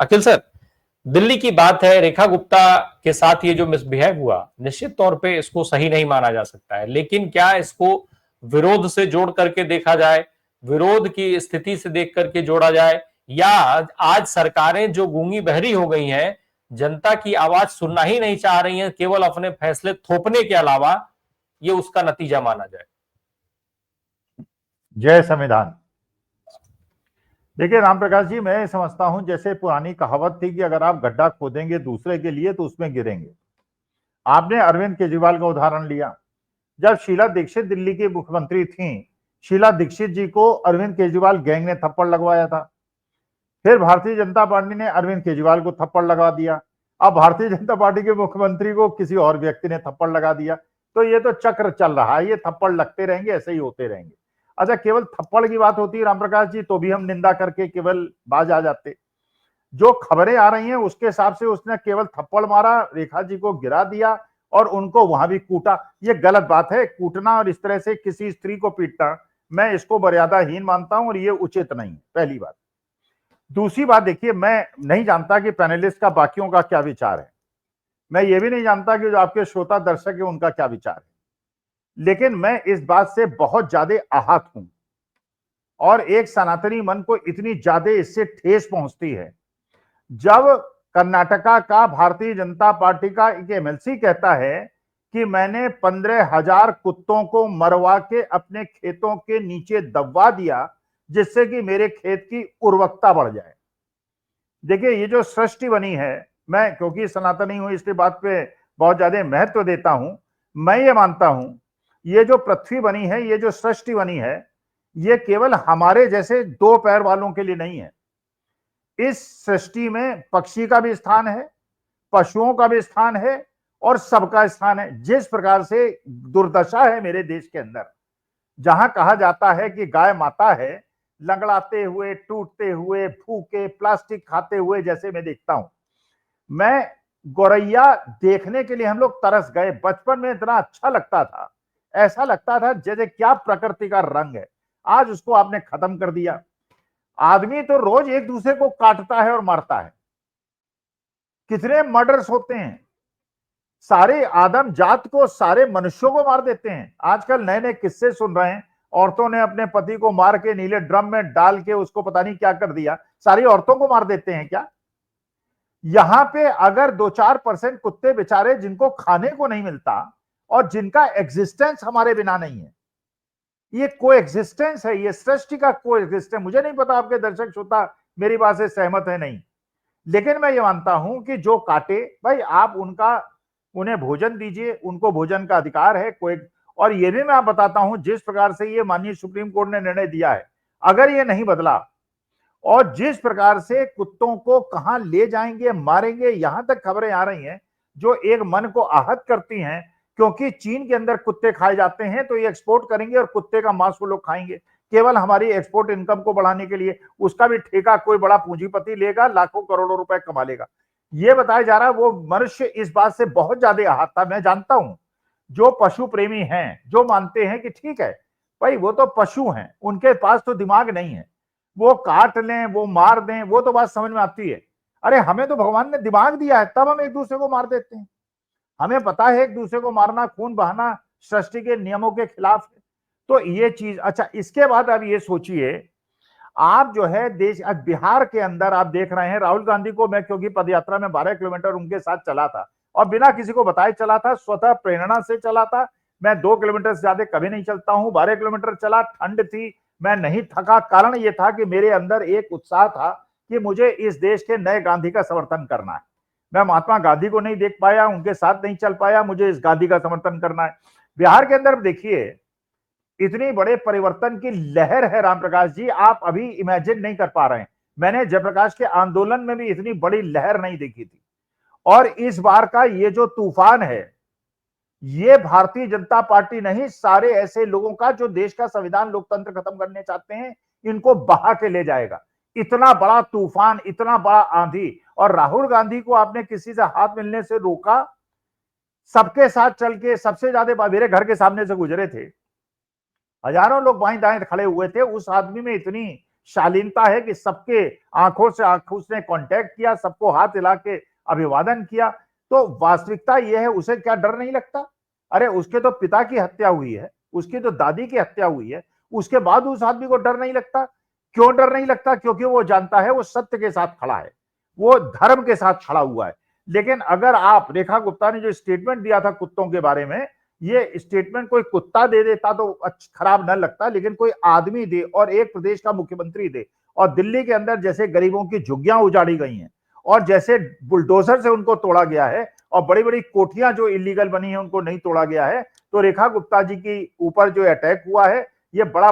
अखिल sir, Delhi की बात है, रेखा गुप्ता के साथ ये जो मिसबिहेव हुआ, निश्चित तौर पे इसको सही नहीं माना जा सकता है। लेकिन क्या इसको विरोध से जोड़ करके देखा जाए, विरोध की स्थिति से देख करके जोड़ा जाए, या आज सरकारें जो गूंगी बहरी हो गई हैं, जनता की आवाज सुनना ही नहीं चाह रही हैं, केवल अपने फैसले थोपने के अलावा, ये उसका नतीजा माना जाए? जय संविधान। देखिए रामप्रकाश जी, मैं समझता हूं जैसे पुरानी कहावत थी कि अगर आप गड्ढा खोदेंगे दूसरे के लिए तो उसमें गिरेंगे। आपने अरविंद केजरीवाल का उदाहरण लिया। जब शीला दीक्षित दिल्ली की मुख्यमंत्री थी, शीला दीक्षित जी को अरविंद केजरीवाल गैंग ने थप्पड़ लगवाया था। फिर भारतीय जनता पार्टी ने अरविंद केजरीवाल को थप्पड़ लगा दिया। अब भारतीय जनता पार्टी के मुख्यमंत्री को किसी और व्यक्ति ने थप्पड़ लगा दिया। तो ये तो चक्र चल रहा है, ये थप्पड़ लगते रहेंगे, ऐसे ही होते रहेंगे। अच्छा, केवल थप्पड़ की बात होती है रामप्रकाश जी तो भी हम निंदा करके केवल बाज आ जाते। जो खबरें आ रही हैं उसके हिसाब से उसने केवल थप्पड़ मारा, रेखा जी को गिरा दिया और उनको वहां भी कूटा। ये गलत बात है। कूटना और इस तरह से किसी स्त्री को पीटना, मैं इसको मर्यादाहीन मानता हूं और ये उचित नहीं। पहली बात। दूसरी बात, देखिए मैं नहीं जानता कि पैनलिस्ट का बाकियों का क्या विचार है। मैं ये भी नहीं जानता कि जो आपके श्रोता दर्शक है उनका क्या विचार है। लेकिन मैं इस बात से बहुत ज्यादा आहत हूं और एक सनातनी मन को इतनी ज्यादा इससे ठेस पहुंचती है जब कर्नाटका का भारतीय जनता पार्टी का एक एमएलसी कहता है कि मैंने 15,000 कुत्तों को मरवा के अपने खेतों के नीचे दबवा दिया जिससे कि मेरे खेत की उर्वरकता बढ़ जाए। देखिए ये जो सृष्टि बनी है, मैं क्योंकि सनातनी हूं इसलिए बात पे बहुत ज्यादा महत्व देता हूं। मैं ये मानता हूं ये जो पृथ्वी बनी है, ये जो सृष्टि बनी है, ये केवल हमारे जैसे दो पैर वालों के लिए नहीं है। इस सृष्टि में पक्षी का भी स्थान है, पशुओं का भी स्थान है और सबका स्थान है। जिस प्रकार से दुर्दशा है मेरे देश के अंदर, जहां कहा जाता है कि गाय माता है, लंगड़ाते हुए, टूटते हुए, भूखे, प्लास्टिक खाते हुए जैसे मैं देखता हूं। मैं गौरैया देखने के लिए हम लोग तरस गए। बचपन में इतना अच्छा लगता था, ऐसा लगता था जैसे क्या प्रकृति का रंग है। आज उसको आपने खत्म कर दिया। आदमी तो रोज एक दूसरे को काटता है और मारता है। कितने मर्डर्स होते हैं। सारे आदम जात को, सारे मनुष्यों को मार देते हैं। आजकल नए नए किस्से सुन रहे हैं, औरतों ने अपने पति को मार के नीले ड्रम में डाल के उसको पता नहीं क्या कर दिया। सारी औरतों को मार देते हैं क्या? यहां पे अगर 2-4% कुत्ते बेचारे जिनको खाने को नहीं मिलता और जिनका एग्जिस्टेंस हमारे बिना नहीं है, ये को एग्जिस्टेंस है, ये सृष्टि का को एग्जिस्टेंस। मुझे नहीं पता आपके दर्शक श्रोता मेरी बात से सहमत है नहीं, लेकिन मैं ये मानता हूं कि जो काटे भाई आप उनका उन्हें भोजन दीजिए, उनको भोजन का अधिकार है कोई। और ये भी मैं आप बताता हूं जिस प्रकार से ये माननीय सुप्रीम कोर्ट ने निर्णय दिया है, अगर ये नहीं बदला और जिस प्रकार से कुत्तों को कहां ले जाएंगे, मारेंगे, यहां तक खबरें आ रही हैं जो एक मन को आहत करती हैं। क्योंकि चीन के अंदर कुत्ते खाए जाते हैं तो ये एक्सपोर्ट करेंगे और कुत्ते का मांस वो लोग खाएंगे केवल हमारी एक्सपोर्ट इनकम को बढ़ाने के लिए। उसका भी ठेका कोई बड़ा पूंजीपति लेगा, लाखों करोड़ों रुपए कमा लेगा। ये बताया जा रहा है। वो मनुष्य इस बात से बहुत ज्यादा आहत था। मैं जानता हूं जो पशु प्रेमी हैं, जो मानते हैं कि ठीक है भाई वो तो पशु हैं, उनके पास तो दिमाग नहीं है, वो काट लें, वो मार दें, वो तो बात समझ में आती है। अरे हमें तो भगवान ने दिमाग दिया है, तब हम एक दूसरे को मार देते हैं। हमें पता है एक दूसरे को मारना, खून बहाना सृष्टि के नियमों के खिलाफ है। तो ये चीज, अच्छा इसके बाद अब ये सोचिए आप जो है देश, आज बिहार के अंदर आप देख रहे हैं राहुल गांधी को, मैं क्योंकि पदयात्रा में 12 किलोमीटर उनके साथ चला था और बिना किसी को बताए चला था, स्वतः प्रेरणा से चला था। मैं 2 किलोमीटर से ज्यादा कभी नहीं चलता हूं, 12 किलोमीटर चला, ठंड थी, मैं नहीं थका। कारण यह था कि मेरे अंदर एक उत्साह था कि मुझे इस देश के नए गांधी का समर्थन करना है। मैं महात्मा गांधी को नहीं देख पाया, उनके साथ नहीं चल पाया, मुझे इस गांधी का समर्थन करना है। बिहार के अंदर देखिए इतनी बड़े परिवर्तन की लहर है रामप्रकाश जी, आप अभी इमेजिन नहीं कर पा रहे हैं। मैंने जयप्रकाश के आंदोलन में भी इतनी बड़ी लहर नहीं देखी थी। और इस बार का ये जो तूफान है, ये भारतीय जनता पार्टी नहीं, सारे ऐसे लोगों का जो देश का संविधान लोकतंत्र खत्म करने चाहते हैं, इनको बहा के ले जाएगा। इतना बड़ा तूफान, इतना बड़ा आंधी, और राहुल गांधी को आपने किसी से हाथ मिलने से रोका, सबके साथ चल के सबसे ज्यादा मेरे घर के सामने से गुजरे थे, हजारों लोग बाएं दाएं खड़े हुए थे। उस आदमी में इतनी शालीनता है कि सबके आंखों से आंखों उसने कांटेक्ट किया, सबको हाथ हिला के अभिवादन किया। तो वास्तविकता यह है, उसे क्या डर नहीं लगता? अरे उसके तो पिता की हत्या हुई है, उसकी तो दादी की हत्या हुई है, उसके बाद उस आदमी को डर नहीं लगता। क्यों डर नहीं लगता? क्योंकि वो जानता है वो सत्य के साथ खड़ा है, वो धर्म के साथ खड़ा हुआ है। लेकिन अगर आप, रेखा गुप्ता ने जो स्टेटमेंट दिया था कुत्तों के बारे में, ये स्टेटमेंट कोई कुत्ता दे देता तो खराब न लगता, लेकिन कोई आदमी दे और एक प्रदेश का मुख्यमंत्री दे, और दिल्ली के अंदर जैसे गरीबों की झुग्गियां उजाड़ी गई हैं और जैसे बुलडोजर से उनको तोड़ा गया है और बड़ी बड़ी कोठियां जो इलीगल बनी है उनको नहीं तोड़ा गया है, तो रेखा गुप्ता जी की ऊपर जो अटैक हुआ है ये बड़ा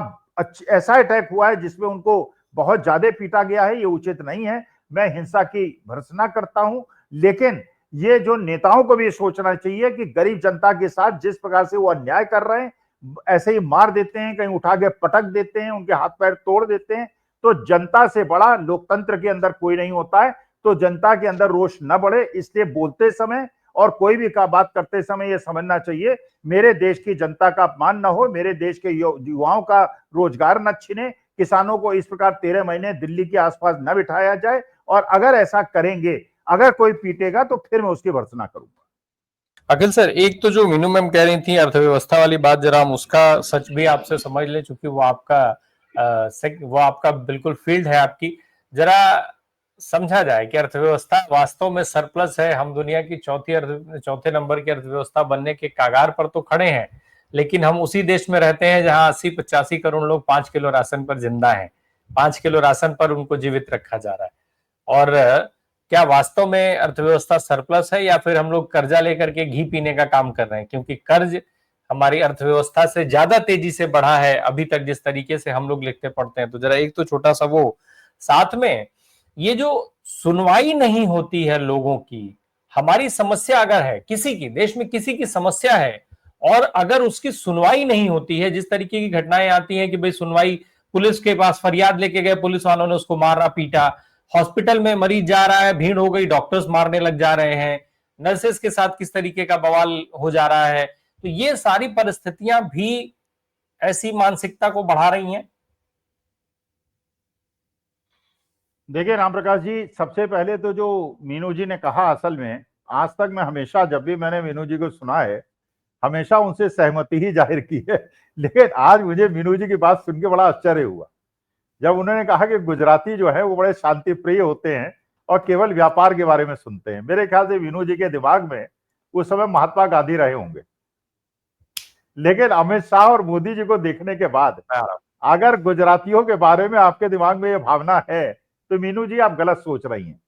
ऐसा अटैक हुआ है जिसमें उनको बहुत ज्यादा पीटा गया है। ये उचित नहीं है, मैं हिंसा की भर्त्सना करता हूं, लेकिन ये जो नेताओं को भी सोचना चाहिए कि गरीब जनता के साथ जिस प्रकार से वो अन्याय कर रहे हैं, ऐसे ही मार देते हैं, कहीं उठा के पटक देते हैं, उनके हाथ पैर तोड़ देते हैं, तो जनता से बड़ा लोकतंत्र के अंदर कोई नहीं होता है। तो जनता के अंदर रोष न बढ़े, इसलिए बोलते समय और कोई भी का बात करते समय यह समझना चाहिए मेरे देश की जनता का अपमान न हो, मेरे देश के युवाओं का रोजगार न छिने, किसानों को इस प्रकार 13 महीने दिल्ली के आसपास न बिठाया जाए, और अगर ऐसा करेंगे, अगर कोई पीटेगा तो फिर मैं उसकी भर्त्सना करूंगा। अखिल सर, एक तो जो मीनू मैम कह रही थी अर्थव्यवस्था वाली बात, जरा हम उसका सच भी आपसे समझ लें, चूंकि वो आपका बिल्कुल फील्ड है आपकी। जरा समझा जाए कि अर्थव्यवस्था वास्तव में सरप्लस है, हम दुनिया की चौथे नंबर की अर्थव्यवस्था बनने के कागार पर तो खड़े हैं, लेकिन हम उसी देश में रहते हैं जहां 80-85 करोड़ लोग 5 किलो राशन पर जिंदा हैं, 5 किलो राशन पर उनको जीवित रखा जा रहा है। और क्या वास्तव में अर्थव्यवस्था सरप्लस है, या फिर हम लोग कर्जा लेकर के घी पीने का काम कर रहे हैं? क्योंकि कर्ज हमारी अर्थव्यवस्था से ज्यादा तेजी से बढ़ा है अभी तक, जिस तरीके से हम लोग लिखते पढ़ते हैं। तो जरा एक तो छोटा सा वो, साथ में ये जो सुनवाई नहीं होती है लोगों की, हमारी समस्या अगर है, किसी की देश में किसी की समस्या है और अगर उसकी सुनवाई नहीं होती है, जिस तरीके की घटनाएं आती हैं कि भाई सुनवाई, पुलिस के पास फरियाद लेके गए, पुलिस वालों ने उसको मारा पीटा, हॉस्पिटल में मरीज जा रहा है, भीड़ हो गई, डॉक्टर्स मारने लग जा रहे हैं, नर्सेस के साथ किस तरीके का बवाल हो जा रहा है, तो ये सारी परिस्थितियां भी ऐसी मानसिकता को बढ़ा रही हैं। देखिए राम प्रकाश जी, सबसे पहले तो जो मीनू जी ने कहा, असल में आज तक मैं हमेशा, जब भी मैंने मीनू जी को सुना है, हमेशा उनसे सहमति ही जाहिर की है। लेकिन आज मुझे मीनू जी की बात सुन के बड़ा आश्चर्य हुआ जब उन्होंने कहा कि गुजराती जो है वो बड़े शांति प्रिय होते हैं और केवल व्यापार के बारे में सुनते हैं। मेरे ख्याल से मीनू जी के दिमाग में उस समय महात्मा गांधी रहे होंगे, लेकिन अमित शाह और मोदी जी को देखने के बाद अगर गुजरातियों के बारे में आपके दिमाग में ये भावना है तो मीनू जी आप गलत सोच रही हैं।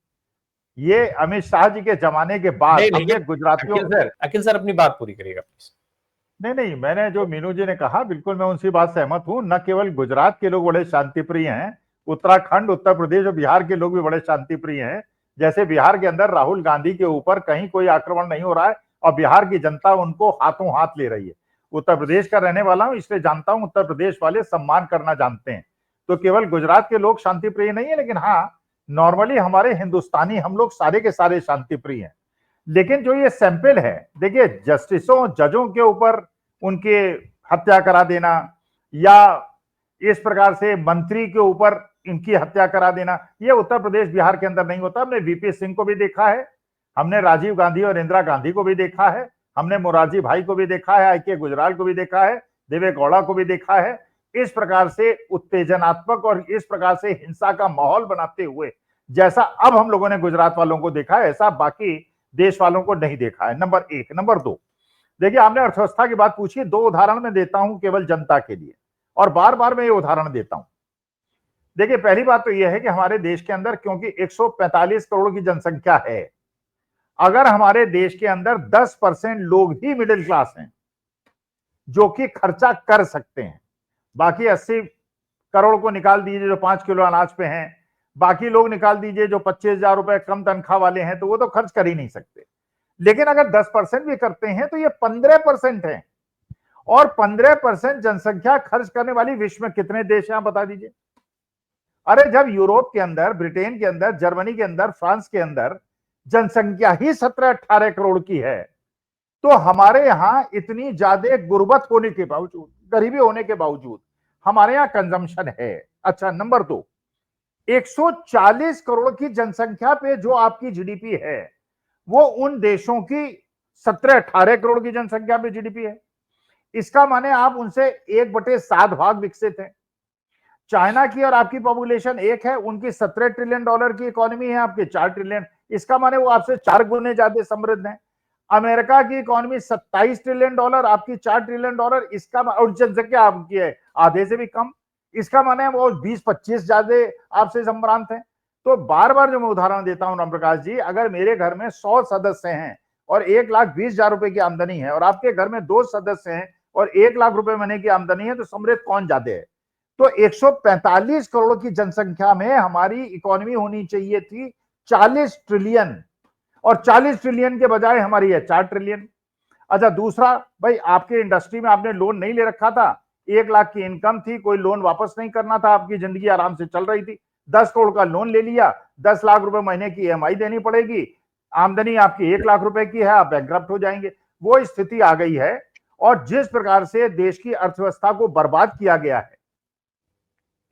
ये अमित शाह जी के जमाने के बाद हमने गुजरातियों, अखिल सर अपनी बात पूरी करिएगा प्लीज। नहीं, मैंने जो मीनू जी ने कहा बिल्कुल मैं उनसी बात सहमत हूं। न केवल गुजरात के लोग बड़े शांति प्रिय हैं, उत्तराखंड, उत्तर प्रदेश और बिहार के लोग भी बड़े शांति प्रिय हैं। जैसे बिहार के अंदर राहुल गांधी के ऊपर कहीं कोई आक्रमण नहीं हो रहा है और बिहार की जनता उनको हाथों हाथ ले रही है। उत्तर प्रदेश का रहने वाला हूं, इसलिए जानता हूं उत्तर प्रदेश वाले सम्मान करना जानते हैं। तो केवल गुजरात के लोग शांति प्रिय नहीं है, लेकिन हाँ, नॉर्मली हमारे हिंदुस्तानी हम लोग सारे के सारे शांति प्रिय हैं। लेकिन जो ये सैंपल है, देखिए, जस्टिसों, जजों के ऊपर उनके हत्या करा देना या इस प्रकार से मंत्री के ऊपर इनकी हत्या करा देना, ये उत्तर प्रदेश बिहार के अंदर नहीं होता। हमने वीपी सिंह को भी देखा है, हमने राजीव गांधी और इंदिरा गांधी को भी देखा है, हमने मोरारजी भाई को भी देखा है, आई के गुजराल को भी देखा है, देवे गौड़ा को भी देखा है। इस प्रकार से उत्तेजनात्मक और इस प्रकार से हिंसा का माहौल बनाते हुए जैसा अब हम लोगों ने गुजरात वालों को देखा है, ऐसा बाकी देश वालों को नहीं देखा है। नंबर एक। नंबर दो, देखिए, आपने अर्थव्यवस्था की बात पूछी, दो उदाहरण मैं देता हूं केवल जनता के लिए, और बार बार मैं ये उदाहरण देता हूं। देखिए, पहली बात तो यह है कि हमारे देश के अंदर क्योंकि 145 करोड़ की जनसंख्या है, अगर हमारे देश के अंदर 10% लोग ही मिडिल क्लास हैं जो कि खर्चा कर सकते हैं, बाकी 80 करोड़ को निकाल दीजिए जो 5 किलो अनाज पे हैं, बाकी लोग निकाल दीजिए जो 25,000 रुपए कम तनख्वाह वाले हैं, तो वो तो खर्च कर ही नहीं सकते। लेकिन अगर 10% भी करते हैं तो ये 15% है, और 15% जनसंख्या खर्च करने वाली विश्व में कितने देश हैं आप बता दीजिए। अरे जब यूरोप के अंदर, ब्रिटेन के अंदर, जर्मनी के अंदर, फ्रांस के अंदर जनसंख्या ही 17-18 करोड़ की है, तो हमारे यहां इतनी ज्यादा गुर्बत होने के बावजूद, गरीबी होने के बावजूद हमारे यहां कंजम्पशन है। अच्छा, नंबर दो, 140 करोड़ की जनसंख्या पे जो आपकी जीडीपी है वो उन देशों की 17-18 करोड़ की जनसंख्या पे जीडीपी है। इसका माने आप उनसे 1/7 भाग विकसित है। चाइना की और आपकी पॉपुलेशन एक है, उनकी $17 ट्रिलियन की इकोनॉमी है, आपके 4 ट्रिलियन। इसका माने वो आपसे 4 गुने ज्यादा समृद्ध है। अमेरिका की इकोनॉमी $27 ट्रिलियन, आपकी $4 ट्रिलियन। इसका और जनसंख्या आपकी है आधे से भी कम। इसका माने वो 20-25 ज्यादा आपसे संभ्रांत है। तो बार बार जो मैं उदाहरण देता हूं राम प्रकाश जी, अगर मेरे घर में 100 सदस्य हैं और 1,20,000 रुपए की आमदनी है और आपके घर में 2 सदस्य हैं और 1 लाख रुपए महीने की आमदनी है, तो समृद्ध कौन ज्यादा है? तो 145 करोड़ की जनसंख्या में हमारी इकोनॉमी होनी चाहिए थी 40 ट्रिलियन, और 40 ट्रिलियन के बजाय हमारी है 4 ट्रिलियन। अच्छा, दूसरा, भाई आपके इंडस्ट्री में आपने लोन नहीं ले रखा था, 1 लाख की इनकम थी, कोई लोन वापस नहीं करना था, आपकी जिंदगी आराम से चल रही थी, 10 करोड़ का लोन ले लिया, 10 लाख रुपए महीने की ईएमआई देनी पड़ेगी, आमदनी आपकी 1 लाख रुपए की है, आप बैंकक्रप्ट हो जाएंगे। वो स्थिति आ गई है। और जिस प्रकार से देश की अर्थव्यवस्था को बर्बाद किया गया है,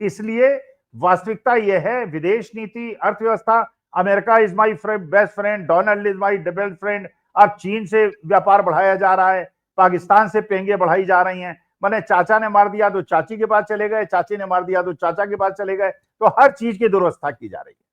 इसलिए वास्तविकता यह है, विदेश नीति, अर्थव्यवस्था, America is my best friend, Donald is my best friend. अब चीन से व्यापार बढ़ाया जा रहा है, पाकिस्तान से पेंगे बढ़ाई जा रही हैं। मैंने चाचा ने मार दिया तो चाची के पास चले गए, चाची ने मार दिया तो चाचा के पास चले गए, तो हर चीज की दुर्वस्था की जा रही है।